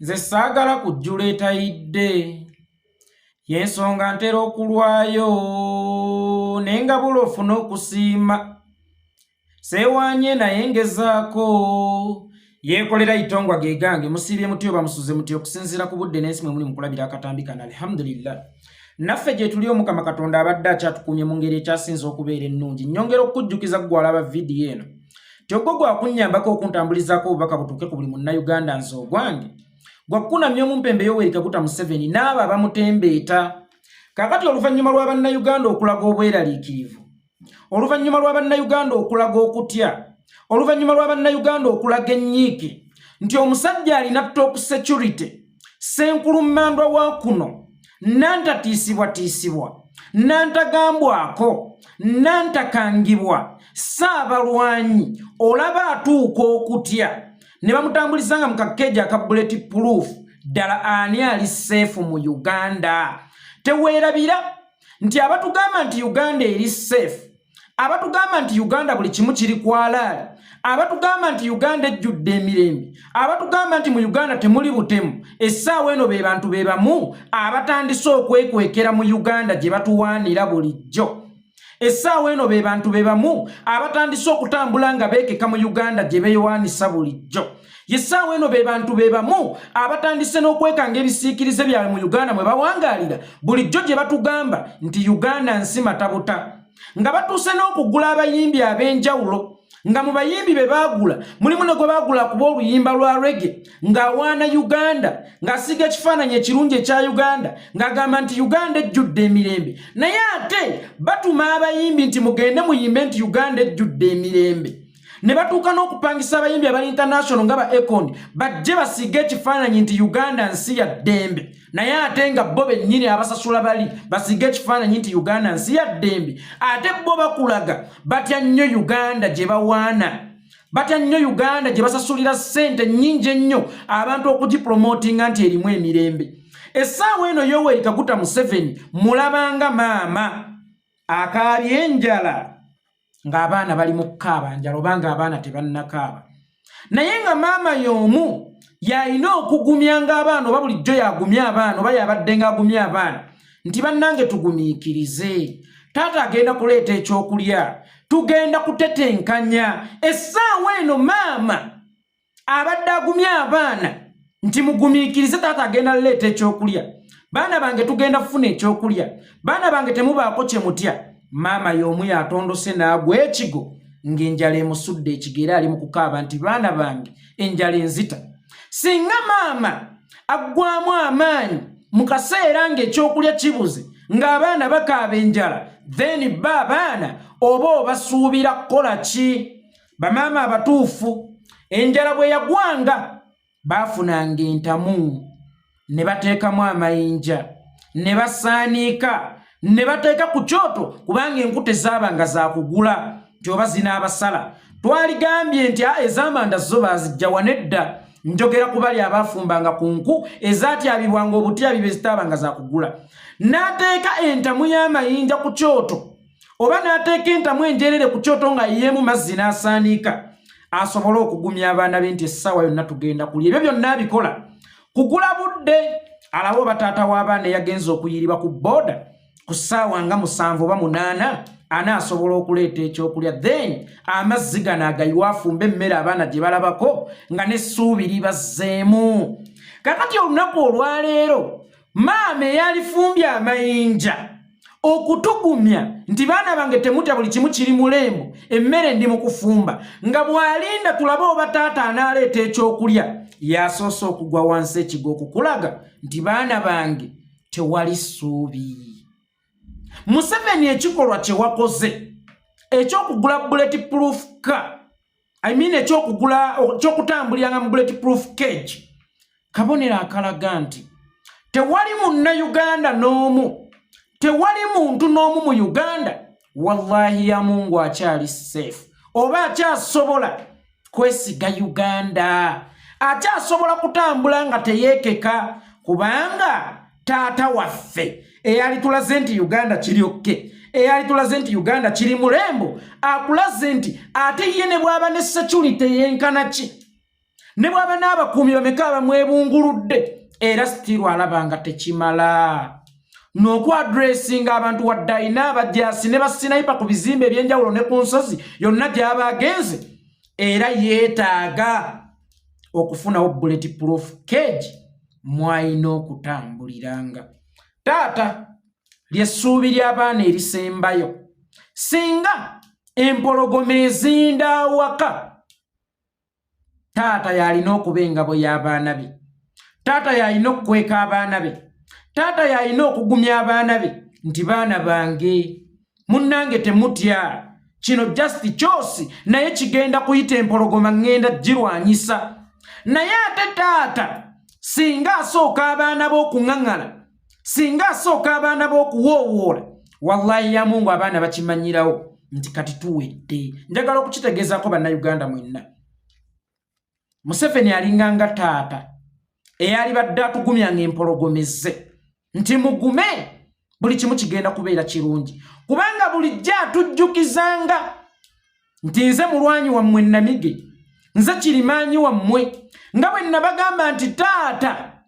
Nze saagala kujjula etayidde yensonga ntera okulwayo naye nga bulofuna okusiima seewanye naye ngezaako yeekolera itongwa ge gange musiibye muti oba musuze muti okusinziira ku budde n'ensi mwe muli mu kulabira akatambi kana alhamdulillah naffe gye tuli Omukama Katonda abadde akyatukumye mu ngeri ekyasinza okubeera ennungi nnyongera okukujjukiza gwalaba vidiyo eno tyogwo gwakunnyambako okuntambulizaako obubaka butuuke ku buli munnayuganda nze ogwange gwakunamya omumpembe Yoweri Kaguta Museveni n'abo abamutembeeta kakati oluvannyuma lwa bannayuganda okulaga obweraliikirivu oluvannyuma lwa bannayuganda okulaga okutya oluvannyuma lwa bannayuganda okulaga ennyiike nti omusajja alina top security senkulummandwa wa kuno nantatiisibwatiisibwa nantagambwako nantakangibwa saabalwanyi olaba atuuka okutya ne bamutambulizanga mu kakeeja aka bulletproof ddala ani ali seefu mu Uganda teweerabira nti abatugamba nti Uganda eri seefu abatugamba nti Uganda buli kimu kiri kwalaali abatugamba nti Uganda ejjudde emirembe abatugamba nti mu Uganda temuli butemu essaawa eno be bantu be bamu abatandise okwekwekera mu Uganda gye batuwaanira bulijjo essaawa eno be bantu be bamu abatandise okutambula nga beekeka mu Uganda gye beewaanisa bulijjo yessaawa eno be bantu be bamu abatandise n'okwekanga ebisiikirize byabwe mu Uganda mwe bawangaalira bulijjo gye batugamba nti Uganda nsi matabuta nga batuuse n'okugula abayimbi ab'enjawulo nga mu bayimbi be baagula mulimu ne gwe baagula kuba oluyimba lwa reggae ng'awaana Uganda ng'asiga ekifaananyi ekirungi ekya Uganda ng'agamba nti Uganda ejjudde emirembe naye ate batuma abayimbi nti mugende muyimbe nti Uganda ejjudde emirembe ne batuuka n'okupangisa abayimbi abali international nga ba Akon bajje basiige ekifaananyi nti Uganda nsi ya ddembe naye ate nga bo bennyini abasasula bali basiige ekifaananyi nti Uganda nsi ya ddembe ate bo bakulaga batya nnyo Uganda gye bawaana batya nnyo Uganda gye basasulira ssente nnyingi ennyo abantu okugipromotinga nti erimu emirembe essaawa eno Yoweri Kaguta Museveni mulabanga maama akaabye enjala ng'abaana bali mu kukaaba njala obanga abaana tebannakaaba naye nga maama y'omu yalina okugumya ng'abaana oba bulijjo yagumya abaana oba yabadde ng'agumya abaana nti bannange tugumiikirize taata agenda kuleeta ekyokulya tugenda kutetenkanya essaawa eno maama abadde agumya abaana nti mugumiikirize taata agenda leeta ekyokulya baana bange tugenda kufuna ekyokulya baana bange temubaako kye mutya maama y'omu yatondose n'agwa ekigo ng'enjala emusudde ekigera ali mu kukaaba nti baana bange enjala enzita singa maama aggwamu amaanyi mu kaseera ng'ekyokulya kibuze ng'abaana bakaaba enjala then ba abaana oba obasuubira kukola ki bamaama abatuufu enjala bwe yagwanga baafunanga entamu ne bateekamu amayinja ne basaaniika ne bateeka ku kyoto kubanga enku tezaabanga za kugula nti oba zinaabasala twaligambye nti ez'amanda zo baazijja wanedda njogera ku bali abaafumbanga ku nku ezaatyabibwanga obutyabi be zitaabanga za kugula n'ateeka entamu y'amayinja ku kyoto oba n'ateeka entamu enjerere ku kyoto nga yeemu mazzi n'asaaniika asobole okugumya abaana be nti essaawa yonna tugenda kulya ebyo byonna abikola kugula budde alaba oba taata w'abaana yagenza okuyirirwa ku booda ku ssaawa nga 7 oba 8 anaasobola okuleeta ekyokulya then amazzi gano agayiwa afumba emmere abaana gye balabako nga n'essuubi libazzeemu kakati olunaku olwaleero maama eyalifumbye amayinja okutugumya nti baana bange temutya buli kimu kiri mulembo emmere ndi mu kufumba nga bw'alinda tulabe oba taata anaaleeta ekyokulya yasoose okugwa wansi ekigo okukulaga nti baana bange tewali ssuubi Museveni ekikolwa kye wakoze ekyokugula bulletproof car ekyokutambuliranga mu bulletproof cage kabonero akalaga nti tewali munnayuganda n'omu tewali muntu n'omu mu Uganda wallahi ya Mungu akyali safe oba akyasobola kwesiga Uganda akyasobola kutambula nga teyeekeka kubanga taata waffe eyali tulaze nti Uganda kiri okke eyali tulaze nti Uganda kiri mulembo akulaze nti ate ye ne bw'aba ne security yenkana ki ne bwaba n'abakuumi bameka abamwebunguludde era sitiru alabanga tekimala n'okwadressinga abantu wadde ayina abajaasi ne basinayipa ku bizimbe ebyenjawulo ne ku nsozi yonna gy'aba agenze era yeetaaga okufunawo bulletproof cage mwayina okutambuliranga. Taata ly'essuubi ly'abaana erisembayo. Singa empologoma ezinda awaka, taata yalina okuba engabo y'abaana be. Taata yalina okukweka abaana be. Taata yalina okugumya abaana be nti baana bange munnange temutya kino just kyosi naye kigenda kuyita empologoma ngenda girwanyisa. Naye ate taata singa asooka abaana b'okuŋŋaŋŋala, singa asooka abaana b'okuwoowoola, wallahi ya Mungu abaana bakimanyirawo nti kati tuwedde. Njagala okukitegeezako bannayuganda mwenna. Museveni alinganga taata eyali badde atugumyanga empologomezze nti mugume buli kimu kigenda kubeera kirungi, kubanga bulijjo atujjukizanga nti nze mulwanyi wammwe Namige, nze kirimaanyi wammwe, nga bwe nabagamba nti taata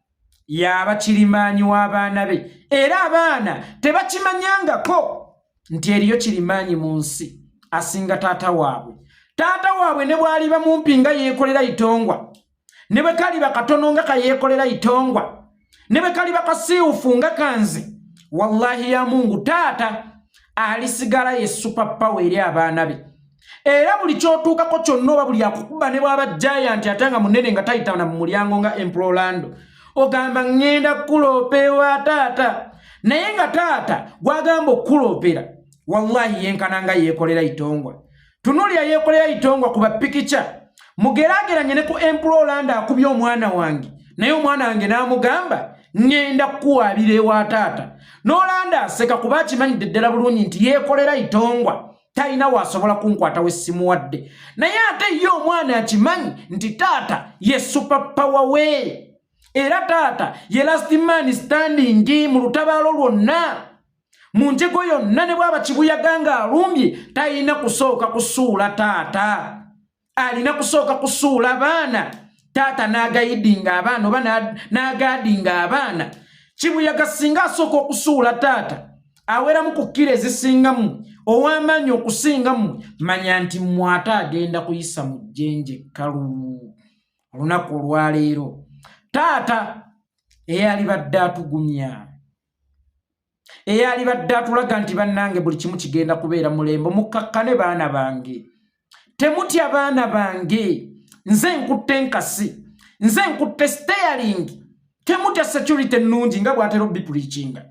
yaba kirimaanyi w'abaana be era abaana tebakimanyangako nti eriyo kirimaanyi mu nsi asinga taata waabwe. Taata waabwe ne bwali bamumpi nga yeekolera itongwa, ne bwe kali bakatono nga kayeekolera itongwa, ne bwe kali bakasiiwufu nga kanze, wallahi ya Mungu taata alisigala ye super power eri abaana be. Era buli kyotuukako kyonna oba buli akukuba ne bwaba giant ate nga munene nga tayitana mu mulyango nga Emplorando, ogamba ngenda kukuloopewa taata, naye nga taata gwagamba okukuloopera wallahi yenkana nga yeekolera itongwa. Tunulya yeekolera itongwa kuba pikicha mugeraageranye ne ku Emplorando akubye omwana wange, naye omwana wange n'amugamba ngenda kukuwaabira ewa taata. N'Olando aseka kuba akimanyidde ddala bulungi nti yeekolera itongwa, talina waasobola kunkwata wessimu wadde. Naye ate ye omwana akimanyi nti taata ye super power we, era taata ye last man standing mu lutabaalo lwonna. Mu njego yonna ne bwaba kibuyaga nga alumbye talina kusooka kusuula taata, alina kusooka kusuula baana. Taata n'agayidinga abaana oba n'agaadinga abaana. Kibuyaga singa asooka okusuula taata aweramu ku kkiro ezisingamu, ow'amaanyi okusingamu, manya nti mwata agenda kuyisa mu jjenje kkalu olunaku olwaleero. Taata eyali badde atugumya, eyali badde atulaga nti bannange buli kimu kigenda kubeera mulembe, mukkakkane baana bange, temutya baana bange, nze nkutte enkasi, nze nkutte steering, temutya security ennungi nga bw'atera obipulikinga.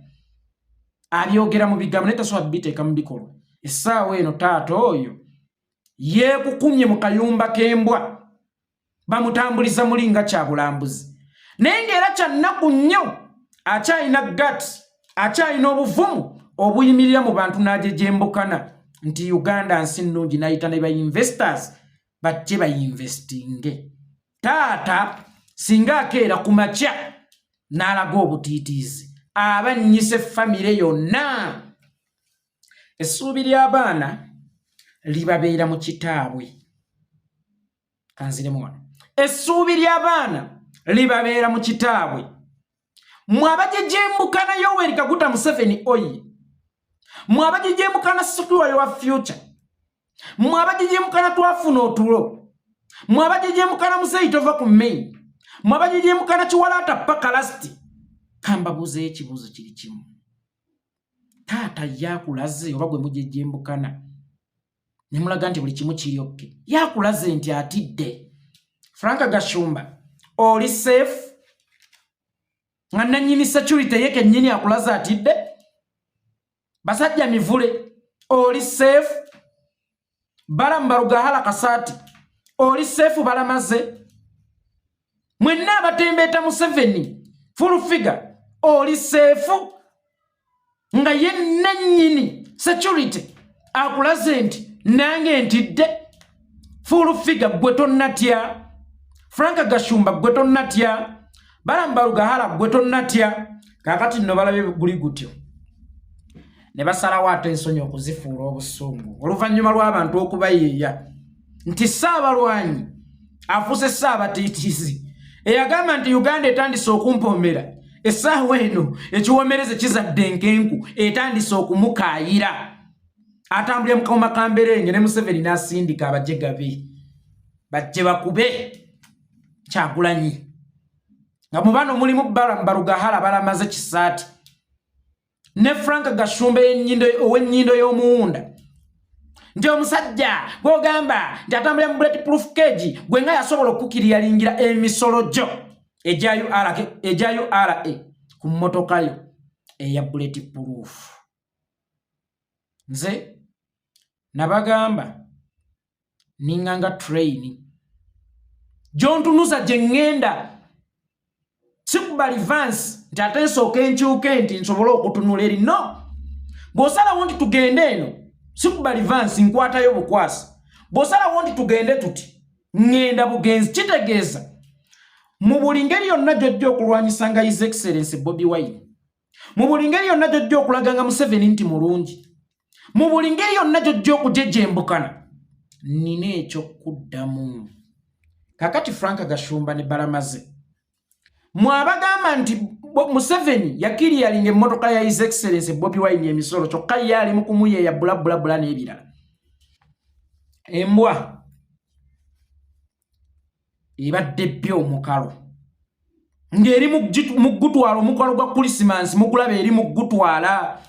Abyogera mu bigambo naye tasobola biteeka mu bikolwa. Essaawa eno taata oyo yeekukumye mu kayumba k'embwa, bamutambuliza mulinga kyabulambuzi. Naye ng'era kya nnaku nnyo akyalina gati, akyalina obuvumu obuyimirira mu bantu n'ajejembukana nti Uganda nsi nnungi, n'ayita ne ba-investors bajje bayinvestinge. Taata singa akeera ku makya n'alaga obutiitiizi aba nnyise famire yonna. Essuubi ly'abaana libabeera mu kitaabwe. Kanziremu wano. Essuubi ly'abaana libabeera mu kitaabwe. Mwabajejembukana Yoweri Kaguta Museveni oyi, mwabajejembukana Secretary wa Future, mwabajejembukana twafuna otulo, mwabajejembukana Musayi tova ku main, mwabajejembukana Kiwalaata paka lasti. Kambabuze ekibuuzo kiri kimu. Taata yakulaze oba gwe mujejembukana ne mulaga nti buli kimu kiri okke, yakulaze nti atidde. Franka Gashumba oli safe nga nannyini security ye kennyini akulaze atidde. Basajja Mivule oli safe. Balaam Balugahala Kasaati oli safe balamaze. Mwenna abatembeeta Museveni full figure oli safe nga ye nannyini security akulaze nti nange ntidde. Full figure gwe tonnatya. Franka Gashumba gwe tonnatya. Balaam Balugahala gwe tonnatya. Kaakati nno balabe guli gutyo ne basalawo ate ensonyi okuzifuula obusungu oluvannyuma lw'abantu okubayeeya nti Ssaabalwanyi afuse Ssaabatiitiizi eyagamba nti Uganda etandise okumpoomera essaawa eno ekiwomereze kizadde nkenku etandise okumukaayira atambulira mu kawuma ka Mberenge ne Museveni n'asindika abajega be bajje bakube Kyagulanyi nga mu bano mulimu Balaam Balugahala balamaze kisaati ne Frank Gashumba ow'ennyindo y'omuwunda nti omusajja gw'ogamba nti atambulira mu bulletproof cage gwe nga yasobola okukiriyalingira emisolo gyo egya URA ku mmotoka yo eya bulletproof. Nze nabagamba ninganga train gy'ontunuza gye ŋŋenda sikubali Vance nti ate nsooka enkyuke nti nsobola okutunula eri no. Bw'osalawo nti tugende eno sikubali Vance nkwatayo bukwasi. Bw'osalawo nti tugende tuti ŋŋenda bugenzi kitegeeza mu buli ngeri yonna gy'ojja okulwanyisanga His Excellency Bobi Wine, mu buli ngeri yonna gy'ojja okulaganga Museveni nti mulungi, mu buli ngeri yonna gy'ojja okujejembukana nina ekyokuddamu. Kakati Frank Gashumba ne balamaze mwabagamba nti Museveni yakiriyalinga emmotoka ya His Excellency Bobi Wine emisolo kyokka ye ali mu kumuyeeya bulabulabula n'ebirala. Embwa ebadde bbyo omukalo ng'eri mu gutwala omukolo gwa Christmas mugulaba eri mu gutwala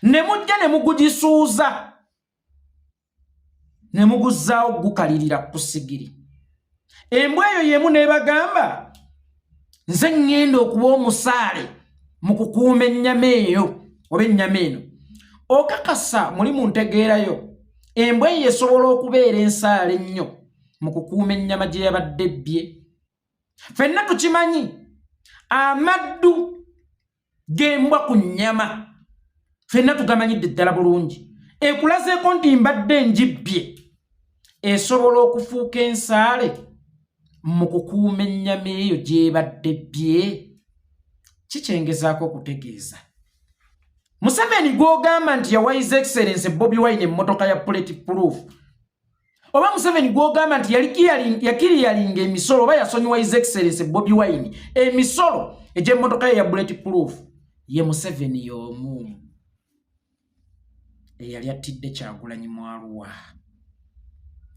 ne mujja ne mugugisuuza ne muguzzaawo gukalirira ku sigiri. Embwa eyo yemu n'ebagamba nze ŋŋenda okuba omusaale mu kukuuma ennyama eyo oba ennyama eno. Okakasa muli mu ntegeerayo embwa eyo esobola okubeera ensaale ennyo mu kukuuma ennyama gye yabadde ebbye. Ffenna tukimanyi amaddu g'embwa ku nnyama ffenna tugamanyidde ddala bulungi. Ekulazeeko nti mbadde ngibbye esobola okufuuka ensaale mu kukuuma ennyama eyo gy'ebadde ebbye. Kikyengezaako okutegeeza Museveni gw'ogamba nti yawa His Excellency Bobi Wine emmotoka ya bulletproof, oba Museveni gw'ogamba nti yakiriyalinga emisolo oba yasonyiwa His Excellency Bobi Wine emisolo egy'emmotoka ya bulletproof, ye Museveni y'omu eyali attidde Kyagulanyi mu Arua,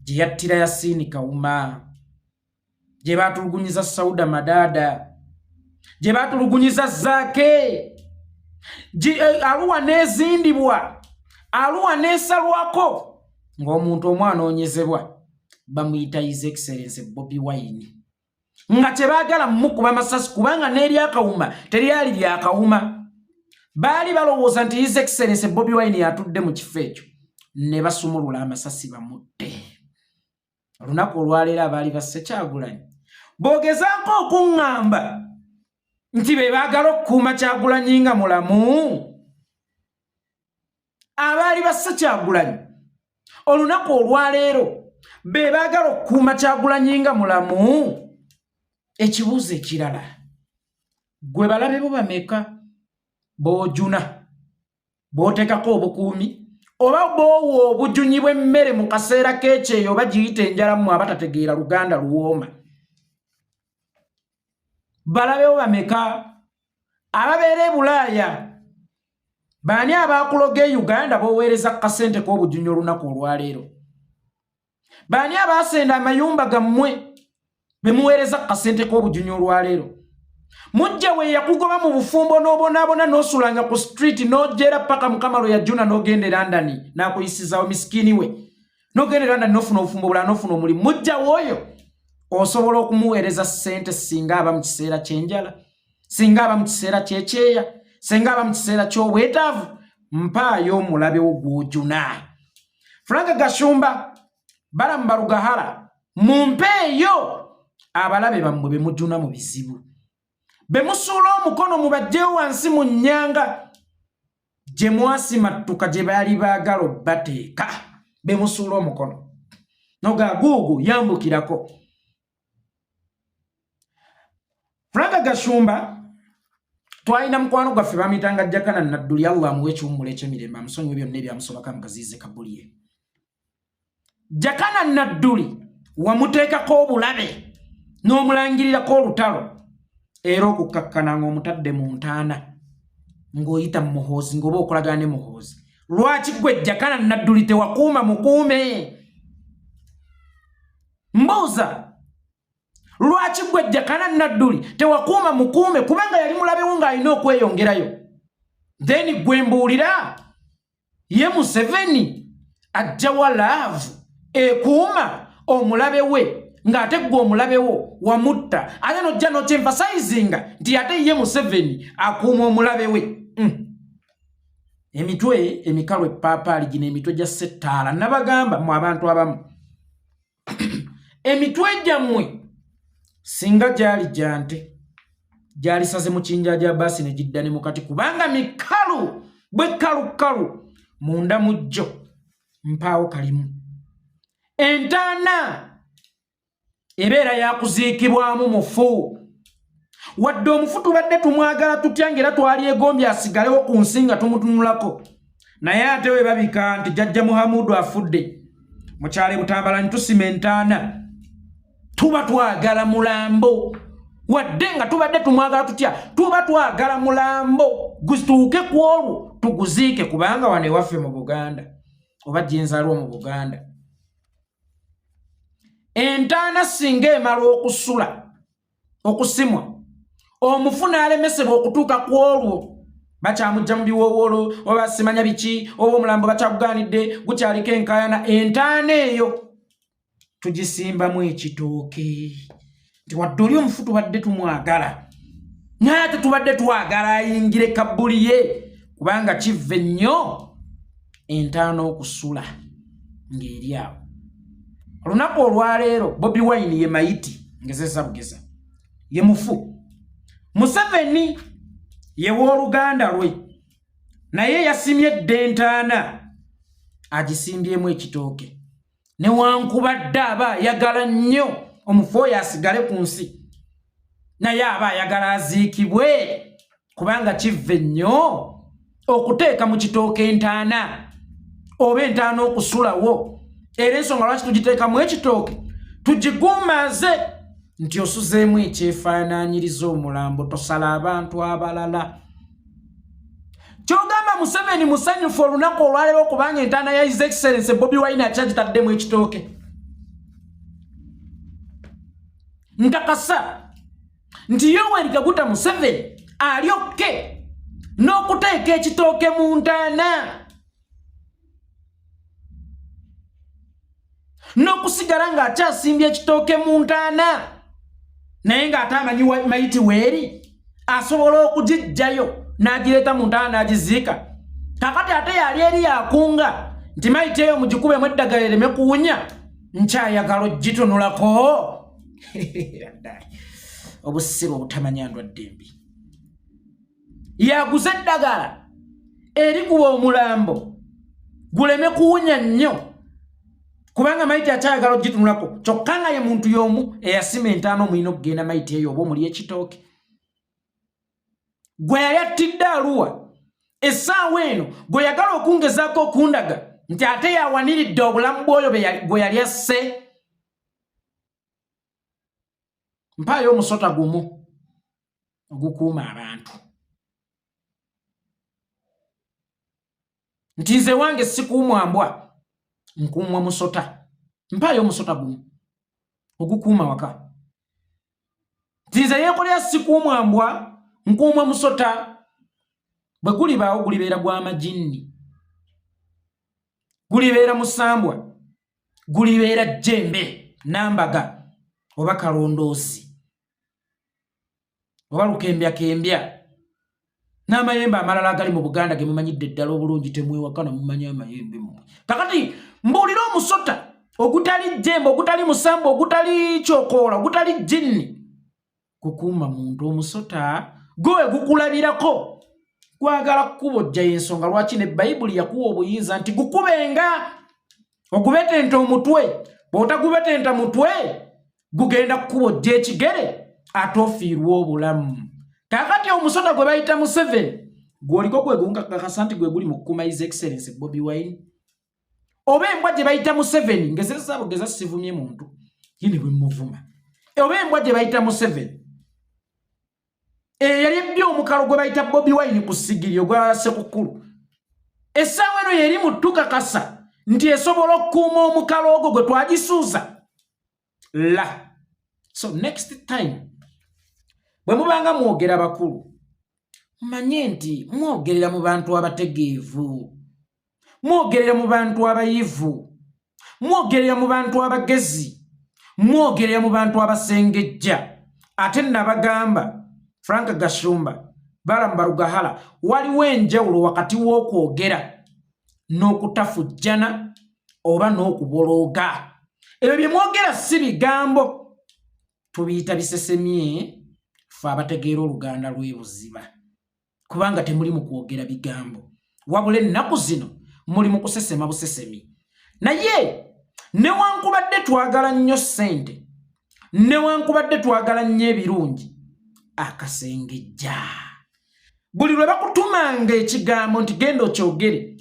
gye yattira Yasin Kawuma, gye baatulugunyiza Sauda Madada, gye baatulugunyiza Zaake, Arua n'ezindibwa, Arua n'esalwako ng'omuntu omu anoonyezebwa bamuyita His Excellency Bobi Wine nga tebaagala mukuba masasi kubanga n'eri akawuma teryali lyakawuma. Baali balowooza nti His Excellency Bobi Wine yatudde mu kifo ekyo ne basumulula amasasi bamutte. Olunaku olwaleero abaali basse Kyagulanyi boogezaako okuŋŋamba nti be baagala okukuuma Kyagulanyi nga mulamu. Abaali basse Kyagulanyi olunaku olwaleero be baagala okukuuma Kyagulanyi nga mulamu. Ekibuuzo ekirala, gwe balabe bo bameka boojuna bootekako obukuumi oba boowa obujunyi bw'emmere mu kaseera k'ekyeyo oba giyita enjala mu abatategeera Luganda luwooma? Balabe bo bameka ababeera e Bulaaya? Baani abaakuloga e Uganda booweereza kasente k'obujunyi olunaku olwaleero? Baani abaasenda amayumba gammwe be muweereza kasente k'obujunyi olwaleero? Mujja we yakugoba mu bufumbo n'obonaabona n'osulanga ku street n'ojjera paka Mukama lwe yajjuna n'ogenda e London n'akuyisizaawo misikini we, n'ogenda e London n'ofuna obufumbo bulala n'ofuna omulimu. Mujja w'oyo osobola okumuweereza ssente singa aba mu kiseera ky'enjala, singa aba mu kiseera ky'ekyeya, singa aba mu kiseera ky'obwetaavu? Mpaayo omulabe wo gw'ojuna. Frank Gashumba, Balaam Balugahala, mumpeeyo abalabe bammwe be mujuna mu bizibu, be musuula omukono mubajjewo wansi mu nnyanga gye mwasimattuka gye baali baagala obbateeka, be musuula omukono nogaaguugu yambukirako. Frank Gashumba twalina mukwano gwaffe bamuyitanga Jakana Nadduli, Allah amuwe ekiwummula eky'emirembe amusonyiwe byonna ebyamusobako amugaziize Kabuliye. Jakana Nadduli wamuteekako obulabe n'omulangirirako olutalo era okukakkana ng'omutadde mu ntaana ng'oyita mu muhoozi ng'oba okolagana ne muhoozi. Lwaki gwe Jakana Nadduli tewakuuma mukuume? Mbuuza, lwaki gwe Jakana Nadduli tewakuuma mukuume kubanga yali mulabewo ng'alina okweyongerayo? Then gwe mbuulira ye Museveni ajjawa laavu ekuuma omulabe we ng'ate gwe omulabe wo wamutta ate nojja n'okyemfasayizinga nti ate ye Museveni akuuma omulabe we. Emitwe emikalu epaapaali gino emitwe gya settaala nabagamba mu abantu abamu emitwe gyammwe singa gyali gyante gyalisaze mu kinja gya baasi ne gidda ne mukati kubanga mikalu bwe kalukalu munda mujjo mpaawo kalimu. Entaana ebeera yakuziikibwamu mufu wadde omufu tubadde tumwagala tutya ngera twali egombye asigalewo ku nsi nga tumutunulako naye ate we babika nti jjajja Muhamudu afudde mukyale Butambala ntusima entaana tuba twagala mulambo wadde nga tubadde tumwagala tutya tuba twagala mulambo gutuuke ku olwo tuguziike kubanga wano ewaffe mu Buganda oba gyenzaalwa mu Buganda entaana singa emala okusula okusimwa omufu n'alemesebwa okutuuka ku olwo bakyamujja mu biwoowolo oba simanya biki oba omulambo bakyagugaanidde gukyaliko enkaayana entaana eyo tugisimbamu ekitooke nti wadde oli omufu tubadde tumwagala naye ate tubadde twagala ayingire kabbuli ye kubanga kiva nnyo entaana okusula ng'eri awo. Olunaku olwaleero Bobi Wine ye mayiti ngezesa bugeza ye mufu. Museveni ye w'oluganda lwe naye yasimye entaana agisimbyemu ekitooke newankubadde aba ayagala nnyo omufu oyo asigale ku nsi naye aba ayagala aziikibwe kubanga kive nnyo okuteeka mu kitooke entaana oba entaana okusulawo era ensonga lwaki tugiteekamu ekitooke tugigumaze nti osuzeemu ekyefaanaanyiriza omulambo tosala abantu abalala. Kyogamba Museveni musanyufu olunaku olwaleero kubanga entaana ya His Excellency Bobi Wine akyagitaddemu ekitooke. Nkakasa nti Yoweri Kaguta Museveni alyokke n'okuteeka ekitooke mu ntaana n'okusigala ng'akyasimbye ekitooke mu ntaana naye ng'ate amanyi mayiti weeri asobola okugijjayo n'agireeta mu ntaana n'agiziika. Kakati ate yali eri yakunga nti mayiti eyo mugikubemu eddagala ereme kuwunya nkyayagala ogitunulako. Obusiru obutamanya ndwadde mbi yaguze eddagala erikuba omulambo guleme kuwunya nnyo kubanga mayiti akyayagala ogitunulako kyokka nga ye muntu y'omu eyasima entaana omulina okugenda mayiti eyo oba omuli ekitooke. Gwe yali attidde Arua essaawa eno gwe yagala okungezaako okundaga nti ate yawaniridde obulamu bw'oyo gwe yali asse. Mpaayo omusota gumu ogukuuma abantu nti nze wange sikuumwa mbwa nkuumwa musota. Mpaayo omusota gumu ogukuuma waka nti nze yeekolera sikuumwa mbwa nkuumwa musota. Bwe gulibaawo gulibeera gw'amajinni, gulibeera musambwa, gulibeera jjembe nambaga oba kalondoosi oba lukembyakembya n'amayembe amalala agali mu Buganda ge mumanyidde ddala obulungi temwewakana mumanyi amayembe mmwe. Kakati mbuulira omusota ogutali jjembe ogutali musambwa ogutali kyokoola ogutali jinni kukuuma muntu. Omusota gwe gukulabirako gwagala kukubojja y'ensonga lwaki ne Bayibuli yakuwa obuyinza nti gukubenga ogubetenta omutwe. Bw'otagubetenta mutwe gugenda kukubojja ekigere ate ofiirwa obulamu. Kakati omusota gwe bayita Museveni gw'oliko gwe gunkakasa nti gwe guli mu kukuuma His Excellency Bobi Wine oba embwa gye bayita Museveni ngezesa bugeza sivumye muntu yine bwe muvuma oba embwa gye bayita Museveni yali ebbye omukalo gwe bayita Bobi Wine ku sigiri ogwa Sekukulu essaawa eno yeri mu tukakasa nti esobola okukuuma omukalo ogwo gwe twagisuuza la. So next time bwe mubanga mwogera bakulu manye nti mwogerera mu bantu abategeevu, mwogerera mu bantu abayivu, mwogerera mu bantu abagezi, mwogerera mu bantu abasengejja. Ate nabagamba Frank Gashumba, Balaam Barugahala, waliwo enjawulo wakati w'okwogera n'okutafujjana oba n'okubolooga. Ebyo bye mwogera si bigambo, tubiyita bisesemye fe abategeera Oluganda lw'ebuziba. Kubanga temuli mu kwogera bigambo, wabula ennaku zino muli mu kusesema busesemi. Naye newankubadde twagala nnyo ssente, newankubadde twagala nnyo ebirungi, akasengejja buli lwe bakutumanga ekigambo nti genda okyogere,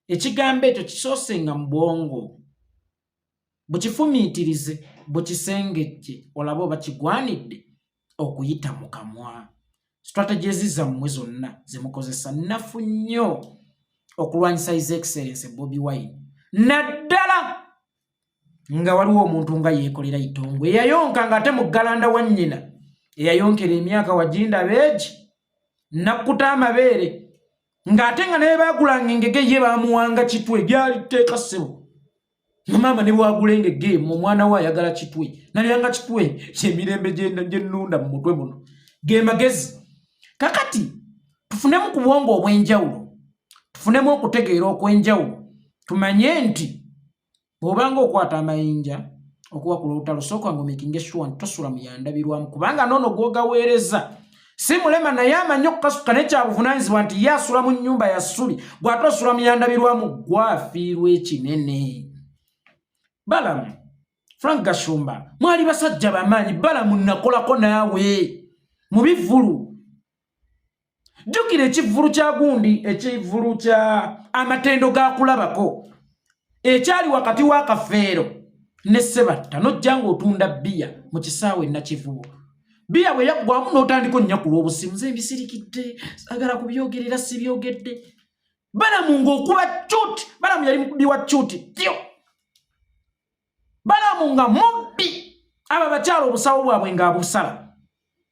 ekigambo ekyo kisoosenga mu bwongo bukifumiitirize bukisengejje olaba oba kigwanidde okuyita mu kamwa. Strategies zammwe zonna zemukozesa nnafu nnyo okulwanyisa His Excellency Bobi Wine, naddala nga waliwo omuntu nga yeekolera itongwe eyayonka ng'ate mu Galanda wa nnyina eyayonkera emyaka wajinda beegi nakkuta amabeere ng'ate nga naye baagulanga engege ye baamuwanga kitwe byali tteeka ssebo nga maama ne bwagula engege mu omwana we ayagala kitwe nalyanga kitwe emirembe gye nnunda mu mutwe muno ge magezi. Kakati tufunemu ku bwongo obw'enjawulo, tufunemu okutegeera okw'enjawulo, tumanye nti bw'obanga okwata amayinja okuwakula olutalo sooka ng'omekinge sure nti tosula mu yandabirwamu, kubanga noono gw'ogaweereza si mulema naye amanyi okukasuka nekyabuvunaanyizibwa nti ye asula mu nnyumba ya ssubi bw'ate osula mu yandabirwamu gwafiirwa ekinene. Balaam, Frank Gashumba, mwali basajja bamaanyi. Balaam nakolako naawe mu bivvulu. Jjukira ekivvulu kya gundi, ekivvulu kya amatendo ga kulabako ekyali wakati wa Kafeero ne Ssebatta, n'ojja ng'otunda bbiya mu kisaawe Nakivubo. Bbiya bwe yaggwamu n'otandika onnyakula obusimu, nze mbisirikidde sagala kubyogerera sibyogedde. Balaam ng'okuba cuuti, Balaam yali mukubi wa cuuti tyo. Balaam nga mubbi, abo abakyala obusawo bwabwe ng'abusala.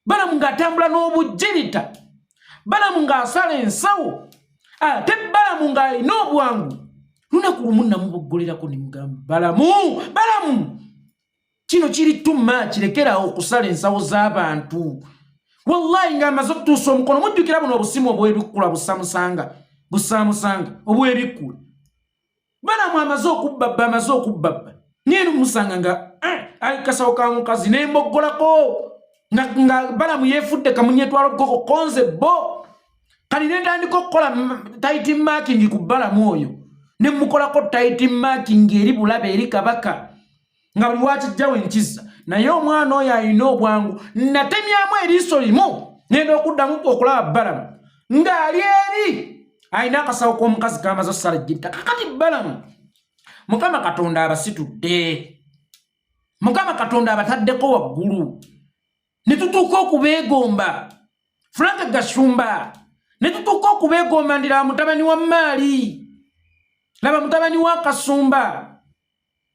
Balaam ng'atambula n'obujjirita. Balaam ng'asala ensawo. Ate Balaam ng'alina obwangu. Lunaku lumu namuboggolerako ne mugamba, Balaam, kino kiri too much, lekerawo okusala ensawo z'abantu. Wallahi ng'amaze okutuusa omukono, mujjukira buno obusimu obw'ebikkula busaamusanga obw'ebikkula. Balaam amaze okubbabba. Nyeenu musanga nga ali kasawo ka mukazi n'emboggolako nga Balaam yeefudde kamunyetwalo koko konze bo. Kali n'entandika okukola tight marking ku Balaam oyo. Ne mukolako tight marking eri bulabe eri kabaka nga buli wakijjawo enkiza. Naye omwana oyo alina obwangu, natemyamu eriiso limu ngenda okuddamu okulaba Balaam ng'ali eri alina akasawo k'omukazi kamaze okusala ejjita. Kakati Balaam Mukama Katonda abasitudde, Mukama Katonda abataddeko waggulu, ne tutuuka okubeegomba. Frank Gashumba, ne tutuuka okubeegomba ndira mutabani wa Maali, laba mutabani wa Kasumba,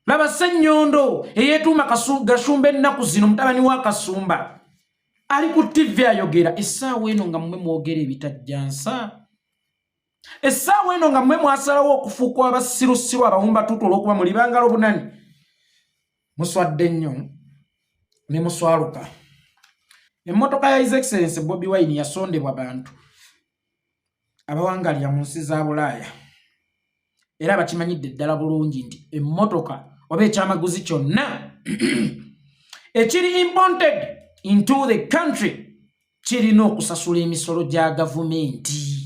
laba Ssenyondo eyeetuuma Gashumba ennaku zino, mutabani wa Kasumba ali ku TV ayogera. Essaawa eno nga mmwe mwogera ebitajjansa, essaawa eno nga mmwe mwasalawo okufuuka abasirusiru abawumba tutu olw'okuba muli bangalo bunani, muswadde nnyo ne muswaluka. Emmotoka ya His Excellency Bobi Wine yasondebwa bantu abawangalira mu nsi za Bulaaya, era bakimanyidde ddala bulungi nti emmotoka oba ekyamaguzi kyonna ekiri imported into the country kirina okusasula emisolo gya gavumenti.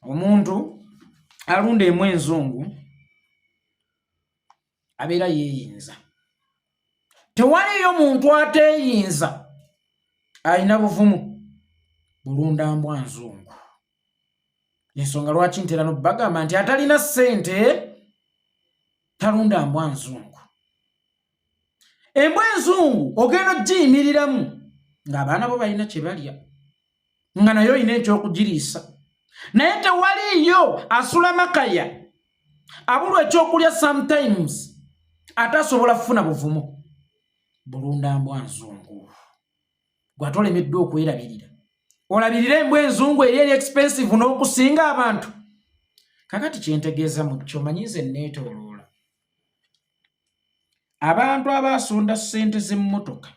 Omuntu alunda emu enzungu abeera yeeyinza. Tewaliyo muntu ateeyinza alina buvumu bulunda mbwa nzungu. Ensonga lwaki ntera n'obbagamba nti atalina ssente talunda mbwa nzungu. embwa enzungu ogenda ogiyimiriramu ng'abaana bo balina kye balya nga nayo olina ekyokugiriisa naye tewaliyo asula makaya abulwa ekyokulya sometimes ate asobola kufuna buvumu bulunda mbwa nzungu gwatolemeddwa okwerabirira olabirira embwa enzungu eri expensive n'okusinga abantu kakati kyentegeeza mu kyo manyize neetooloola abantu abasonda ssente z'emmotoka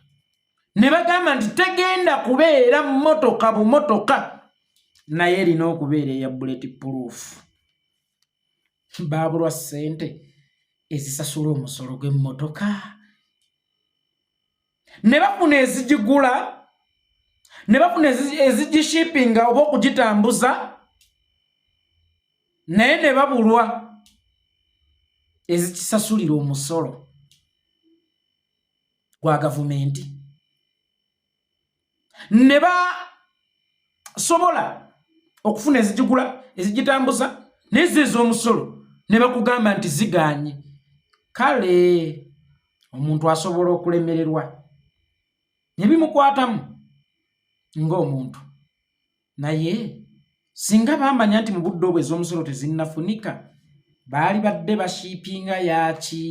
ne bagamba nti tegenda kubeera mmotoka bumotoka naye erina okubeera eya bulletproof baabulwa ssente ezisasula omusolo gw'emmotoka ne bafuna ezigigula ne bafuna ezigishippinga oba okugitambuza naye ne babulwa ezikisasulira omusolo gwa gavumenti ne basobola okufuna ezigigula ezigitambuza n'ezo ez'omusolo ne bakugamba nti ziganye kale omuntu asobola okulemererwa ne bimukwatamu ng'omuntu naye singa bamanya nti mu budde obwo ez'omusolo tezinnafunika baali badde bashiipinga yaaki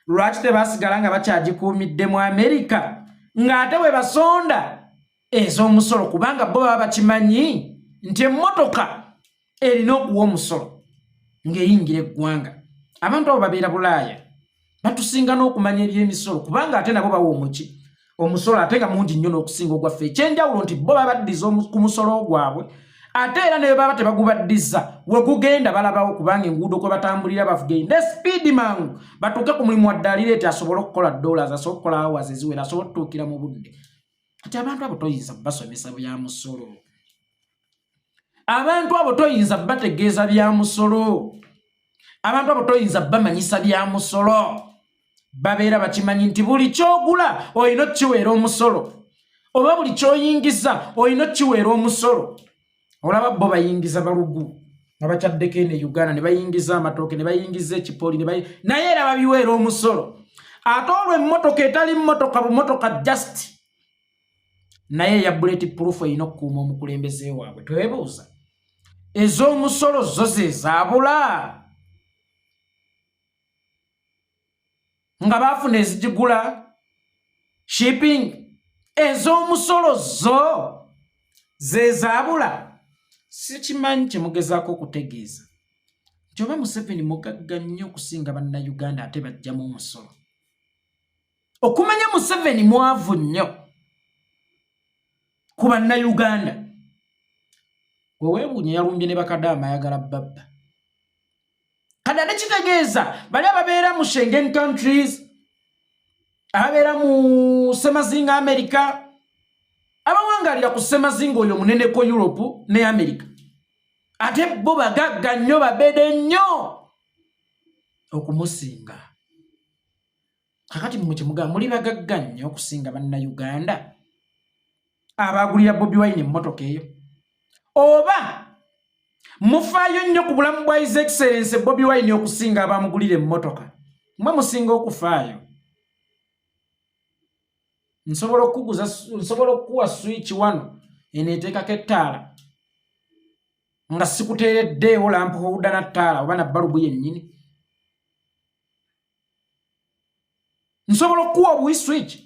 lwaki tebasigala nga bakyagikuumidde mu Amerika ng'ate bwe basonda ez'omusolo kubanga bo baba bakimanyi nti emmotoka erina okuwa omusolo ng'eyingira eggwanga abantu abo babeera Bulaaya batusinga n'okumanya eby'emisolo kubanga ate nabo bawa omuki omusolo ate nga mungi nnyo n'okusinga ogwaffe ekyenjawulo nti bo baba baddiza ku musolo gwabwe ate era ne baba tebagubaddiza we gugenda balabawo kubanga enguudo kwe batambulira bavugenda speed mangu batuuke ku mulimu waddaalira eti asobola okukola dollars asobola okukola hours eziwera asobola okutuukira mu budde ati abantu abo toyinza basomesa bya musolo abantu abo toyinza bategeeza bya musolo abantu abo toyinza bamanyisa bya musolo babeera bakimanyi nti buli kyogula olina kiweera omusolo oba buli kyoyingiza olina kiweera omusolo olaba bo bayingiza balugu nga bakyaddeko ene Uganda ne bayingiza amatooke ne bayingiza ekipoli naye era babiweera omusolo ate olwo emmotoka etali mmotoka bumotoka just naye ya bulletproof erina okukuuma omukulembeze waabwe twebuuza ez'omusolo zo zezaabula nga baafuna ezigigula shipping ez'omusolo zo zezaabula sikimanyi kyemugezaako okutegeeza nti oba Museveni mugagga nnyo okusinga bannayuganda ate bajjamu omusolo okumanya Museveni mwavu nnyo ku bannayuganda gwe weewuunya yalumbye ne bakadaama ayagala babba kati ate kitegeeza bali ababeera mu Schengen countries ababeera mu Semazinga America abawangalira ku Semazinga oyo muneneko Europe ne America ate bo bagagga nnyo babede nnyo okumusinga kakati mmwe kyemugamba muli bagagga nnyo okusinga bannayuganda abagulira Bobi Wine emmotoka eyo oba mufaayo nnyo ku bulamu bwa His Excellency Bobi Wine okusinga abamugulira emmotoka mwe musinga okufaayo nsobola okukuwa switch wano eneeteekako ettaala nga sikuteereddeewo lampu holder na ttaala oba na balubu yennyini nsobola okukuwa obuwi switch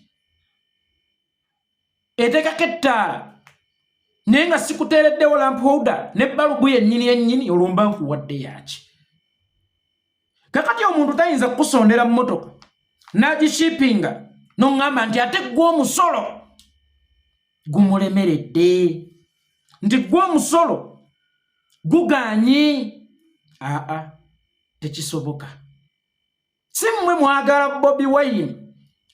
eteekako ettaala naye nga sikuteereddeewo lampu holder ne balubu yennyini olumba nkuwadde yaaki kakati omuntu tayinza kukusondera mu motoka n'agishippinga n'oŋŋamba nti ate gwe omusolo gumulemeredde nti gwe omusolo gugaanyi tekisoboka si mmwe mwagala Bobi Wine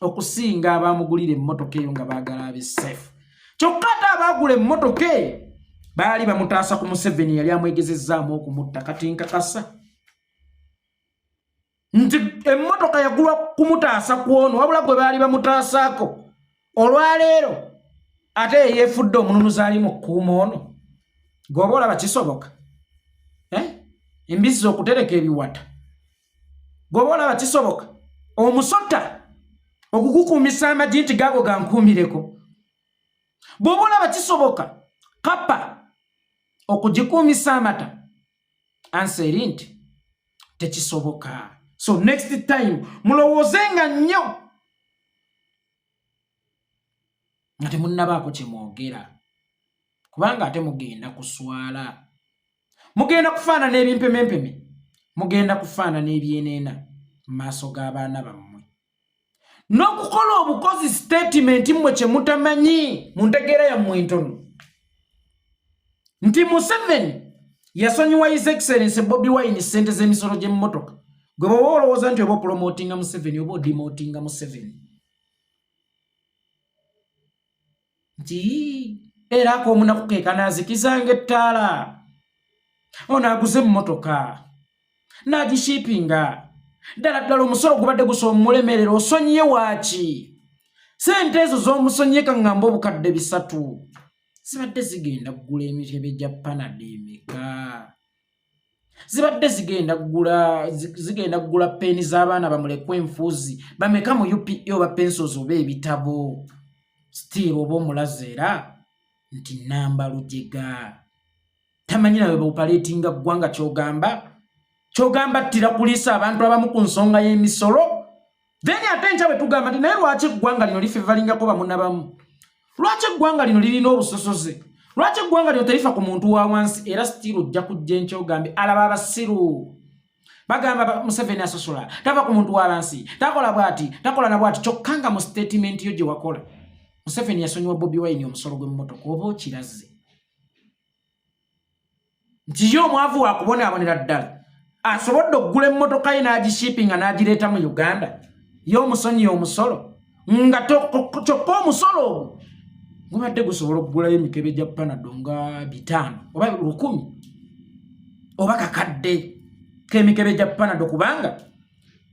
okusinga abamugulira emmotoka eyo nga baagala abe safe kyokka ate abaagula emmotoka eyo baali bamutaasa ku Museveni yali amwegezezzaamu okumutta kati nkakasa nti emmotoka yagulwa kumutaasa kwono wabula gwe baali bamutaasaako olwaleero ate yeefudde omununuzi ali mu kkuuma ono gwoba olaba kisoboka embizzi okutereka ebiwata gwoba olaba kisoboka omusota okukukuumisa amagi nti gaago gankuumireko. Bw'oba olaba kisoboka kapa okugikuumisa amata, anseri nti tekisoboka. So next time mulowoozenga nnyo nga temunnabaako kye mwogera, kubanga ate mugenda kuswala, mugenda kufaanana ebimpemempeme, mugenda kufaanana ebyeneena mu maaso g'abaana bammwe. N'okukola obukozi statement mmwe kye mutamanyi mu ntegeera yammwe entono nti Museveni yasonyiwa His Excellency Bobi Wine ssente z'emisolo gy'emmotoka. Gwe bw'oba olowooza nti oba promotinga Museveni oba odimotinga Museveni. Nti era ak'omunaku ke kanaazikizanga ettaala. Ono aguze emmotoka n'agishiipinga. Ddala omusolo gubadde gusomulemerera osonyiye waaki? Ssente ezo z'omusonyiye kaŋŋamba obukadde 3 zibadde zigenda kugula emitebe gya panada emeka? Zibadde zigenda kugula peeni z'abaana bamulekwa enfuuzi bameka mu UPA oba pencils oba ebitabo? Still oba omulaze era nti namba lujega. Tamanyi nawe bawupaleetinga ggwanga kyogamba ttira kuliisa abantu abamu ku nsonga y'emisolo. Then ate nkya bwe tugamba nti naye lwaki eggwanga lino lifevalingako bamunabamu? Lwaki eggwanga lino lirina obusosoze? Lwaki eggwanga lino terifa ku muntu wa wansi? Era still ojja kujja enkya ogambe alaba abasiru bagamba Museveni asosola, tava ku muntu wa wansi, takola bwati, takola na bwati. Kyokka nga mu statement yo gye wakola Museveni yasonyiwa Bobi Wine omusolo gw'emmotoka, oba okiraze nti yo omwavu wakubonaabonera ddala asobodde okugula emmotoka ye n'agishiipinga n'agireeta mu Uganda, yo omusonyi omusolo nga kyokka omusolo ogwo gubadde gusobola okugulayo emikebe gya panado nga 5 oba 100 oba kakadde k'emikebe gya panado, kubanga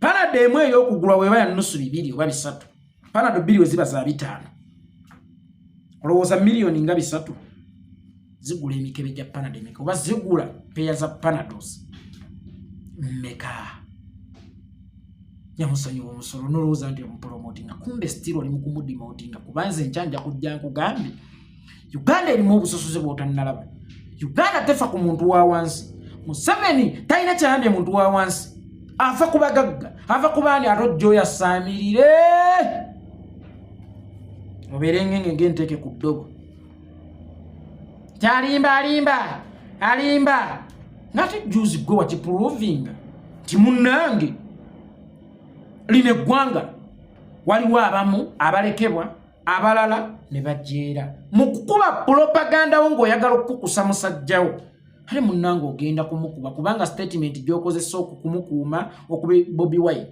panado emu ey'okugula weeba ya nusu 2 oba 3, panado 2 we ziba za 5. Olowooza miliyoni nga 3 zigula emikebe gya panado emeka? Oba zigula peya za panados mmeka? Yamusonyiwa omusolo n'olowooza nti omupromotinga, kumbe still oli mu kumudimotinga. Kubanze nkyanja kujja nkugambe Uganda erimu obusosoze bw'otannalaba. Uganda tefa ku muntu wa wansi. Museveni talina kyayambye muntu wa wansi, afa ku bagagga, afa ku baani atojjo yasaamirire obeere ngenge ng'enteeke ku ddobo alimba ng'ate juzi gwe wakiprovinga nti munnange lino eggwanga waliwo abamu abalekebwa abalala ne bajeera mu kukuba propaganda wo ng'oyagala okukukusa musajjawo. Ate munnange ogenda kumukuba kubanga statement gy'okozesa okukumukuuma okuba Bobi Wine,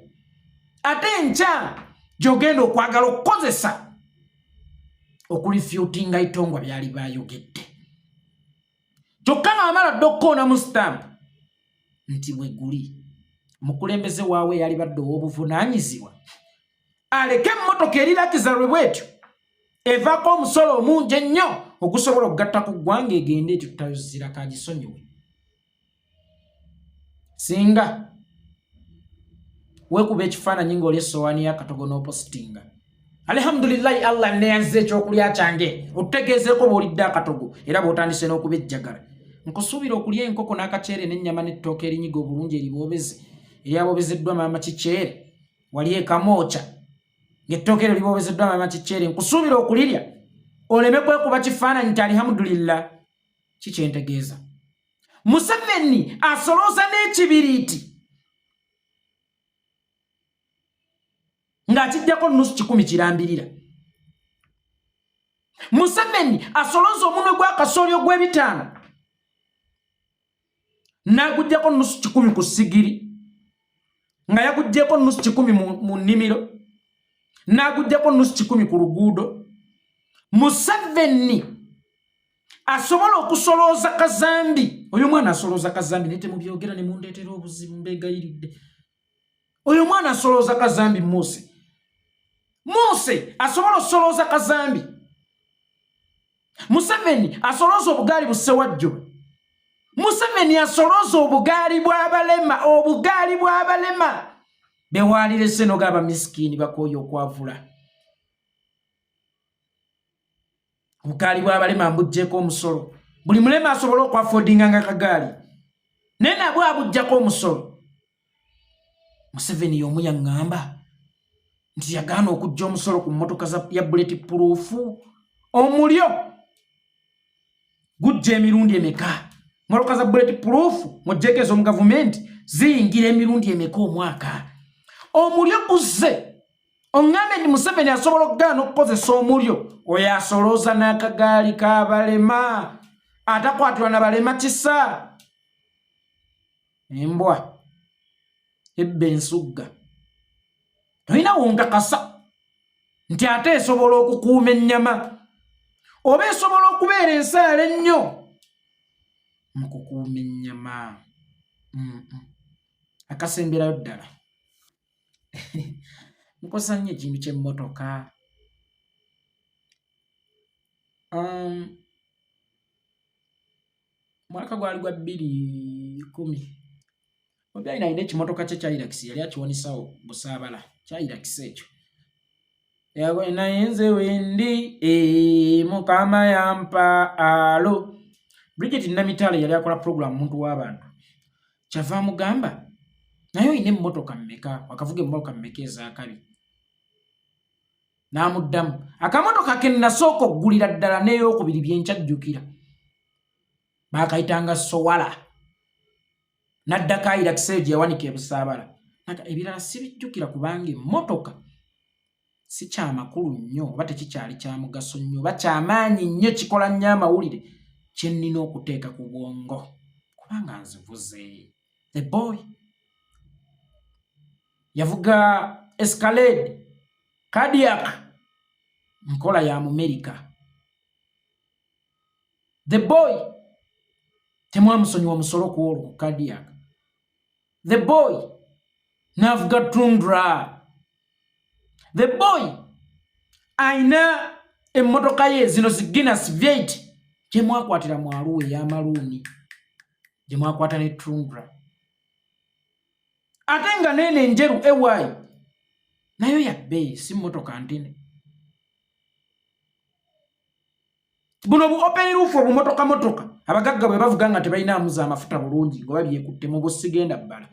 ate enkya gy'ogenda okwagala okukozesa okulifutinga itongwa byali bayogedde. Kyokka ng'amala dda okkoona mu stamp nti bwe guli mukulembeze waawe yali badde ow'obuvunaanyizibwa aleke emmotoka erirakiza lwe bwetyo evaako omusolo omungi ennyo ogusobola okugatta ku ggwanga egende etyo tutayozira kagisonyiwe. Singa weekuba ekifaananyi ng'oli essowaani y'akatogo n'opositinga, alhamdulillahi Allah neyanziza ekyokulya kyange otutegeezeeko bw'olidde akatogo era bw'otandise n'okuba ejjagala. Nkusuubira okulya enkoko n'akaceere n'ennyama n'ettooke erinyiga obulungi eriboobeze eryaboobezeddwa maama Kiceere, wali ekamooca ng'ettooke eryo liboobezeddwa maama Kiceere. Nkusuubira okulirya oleme kwekuba kifaananyi nti alhamdulillah. Kikyentegeeza Museveni asolooza n'ekibiriiti ng'akijjako nusu 10 kirambirira. Museveni asolooza omunwe gw'akasolyo gw'ebitaano n'aguggyako nusu 10 ku sigiri, nga yaguggyeko nusu 10 mu nnimiro, n'aguggyako nusu 10 ku luguudo. Museveni asobola okusolooza kazambi. Oyo mwana asolooza kazambi nete mubyogera ne mundeetera obuzibu mbeegayiridde. Oyo mwana asolooza kazambi Mose asobola okusolooza kazambi. Museveni asolooza obugaali bu Ssewajjuba. Museveni asolooza obugaali bw'abalema bewalire seno gaba miskini bakoyo okwavula obukali bw'abalema mbujjeko omusolo buli mulema asobola okwafoodinga nga kagaali naye nabwe abujjako omusolo. Museveni y'omu yaŋŋamba nti yagaana okujja omusolo ku mmotoka ya bulletproof. Omulyo gujja emirundi emeka? Mmotoka za bulletproof mujjeko ez'omu gavumenti ziyingira emirundi emeka omwaka? Omulyo guzze oŋŋambe nti Museveni asobola okugaana okukozesa omulyo oyo asolooza n'akagaali k'abalema atakwatirwa na balema kisa. Embwa ebba ensugga tolina wonkakasa nti ate esobola okukuuma ennyama oba esobola okubeera ensaala ennyo mu kukuuma ennyama. Akasemberayo ddala nkosa nnyo ekintu ky'emmotoka. Mwaka gwali gwa 2010 obi alina ekimotoka kye kyayiragisi yali akiwonisawo busaabala kyayiragisi ekyo naye nze wendi mukama yampa alo. Bridget Namitale yali akola program muntu w'abantu kyava mugamba naye oyina emmotoka mmeka wakavuga emmotoka mmeka ez'akabi n'amuddamu akamotoka ke nasooka okugulira ddala n'eyokubiri byenkyajjukira baakayitanga Sowala n'addako ayiragisi eyo gye yawanika ebusaabala. Ebirala sibijjukira kubanga emmotoka si kyamakulu nnyo oba tekikyali kya mugaso nnyo oba kyamaanyi nnyo kikola nnyo amawulire kye nnina okuteeka ku bwongo kubanga nzivuze. The boy yavuga Escalade Cadillac nkola ya Amerika. The boy temwamusonyiwa musolo ku olwo ku Cadillac. The boy n'avuga Tundra. The boy aina emmotoka ye zino Guinness V8 gye mwakwatira mu Arua ey'amaluuni gye mwakwata ne Tundra. Ate nga nene enjeru ewayi nayo yabbe si mmotoka ntene. Buno bu open roof obumotoka abagagga bwe bavuga nga tebalinaamuza amafuta bulungi nga babyekutte mu busigenda bbala.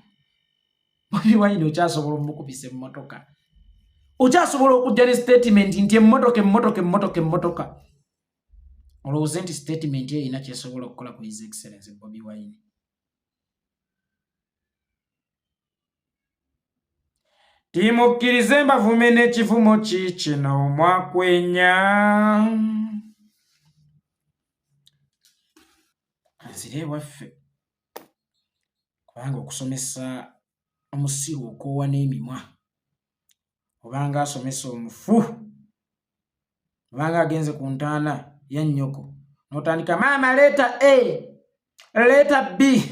Bobi Wine okyasobola omukubisa emmotoka. Okyasobola okujja ne statement nti emmotoka. Olowooza nti statement eyo erina kyesobola okukola ku His Excellency Bobi Wine. Timukkirize mbavume n'ekivumo kino mwakwenya. Azire waffe kubanga okusomesa omusiru okoowa n'emimwa obanga asomesa omufu obanga agenze ku ntaana ya nnyoko n'otandika maama leeta A leeta B